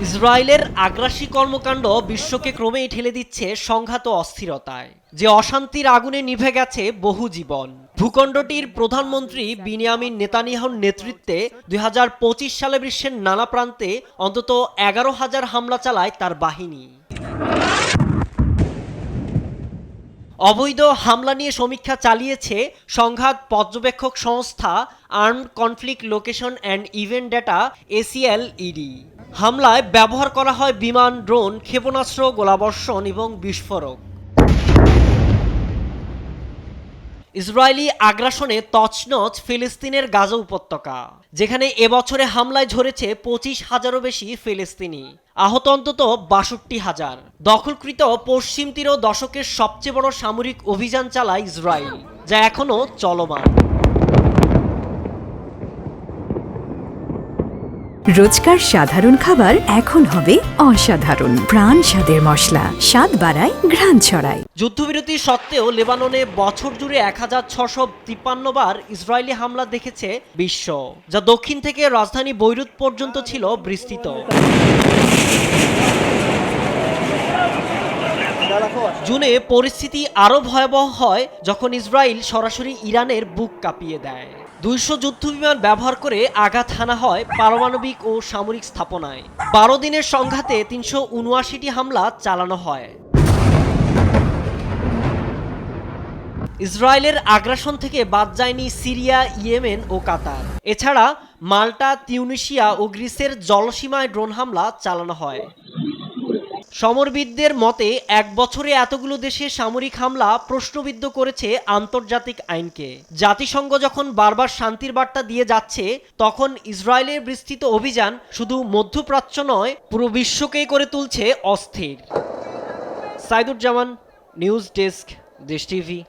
ইসরায়েলের আগ্রাসী কর্মকাণ্ড বিশ্বকে ক্রমেই ঠেলে দিচ্ছে সংঘাত ও অস্থিরতায়। যে অশান্তির আগুনে নিভে গেছে বহু জীবন। ভূখণ্ডটির প্রধানমন্ত্রী বিনিয়ামিন নেতানিয়াহুর নেতৃত্বে ২০২৫ সালে বিশ্বের নানা প্রান্তে অন্তত ১১,০০০ হামলা চালায় তার বাহিনী। অবৈধ হামলা নিয়ে সমীক্ষা চালিয়েছে সংঘাত পর্যবেক্ষক সংস্থা armed conflict location and event data ACLED। হামলায় ব্যবহার করা হয় বিমান, ড্রোন, ক্ষেপণাস্ত্র, গোলাবর্ষণ এবং বিস্ফোরক। ইসরায়েলি আগ্রাসনে তছনছ ফিলিস্তিনের গাজা উপত্যকা, যেখানে এবছরে হামলায় ঝরেছে ২৫,০০০-এরও বেশি ফিলিস্তিনি, আহত অন্তত ৬২,০০০। দখলকৃত পশ্চিম তীরেও দশকের সবচেয়ে বড় সামরিক অভিযান চালায় ইসরায়েল, যা এখনও চলমান। রোজকার সাধারণ খাবার এখন হবে অসাধারণ। প্রাণ স্বাদের মশলা, স্বাদ বাড়ায়, ঘ্রাণ ছড়ায়। যুদ্ধবিরতি সত্ত্বেও লেবাননে বছর জুড়ে ১,৬৫৩ বার ইসরায়েলি হামলা দেখেছে বিশ্ব, যা দক্ষিণ থেকে রাজধানী বৈরুত পর্যন্ত ছিল বিস্তৃত। জুনে পরিস্থিতি আরও ভয়াবহ হয় যখন ইসরায়েল সরাসরি ইরানের বুক কাঁপিয়ে দেয়। ২০০ যুদ্ধবিমান ব্যবহার করে আঘাত হানা হয় পারমাণবিক ও সামরিক স্থাপনায়। ১২ দিনের সংঘাতে ৩৭৯টি হামলা চালানো হয়। ইসরায়েলের আগ্রাসন থেকে বাদ যায়নি সিরিয়া, ইয়েমেন ও কাতার। এছাড়া মাল্টা, তিউনিসিয়া ও গ্রিসের জলসীমায় ড্রোন হামলা চালানো হয়। সমরবিদদের মতে, এক বছরে এতগুলো দেশে সামরিক হামলা প্রশ্নবিদ্ধ করেছে আন্তর্জাতিক আইনকে। জাতিসংঘ যখন বারবার শান্তির বার্তা দিয়ে যাচ্ছে, তখন ইসরায়েলের বিস্তৃত অভিযান শুধু মধ্যপ্রাচ্য নয়, পুরো বিশ্বকেই করে তুলছে অস্থির। সাইদুজ্জামান, নিউজ ডেস্ক, দেশ টিভি।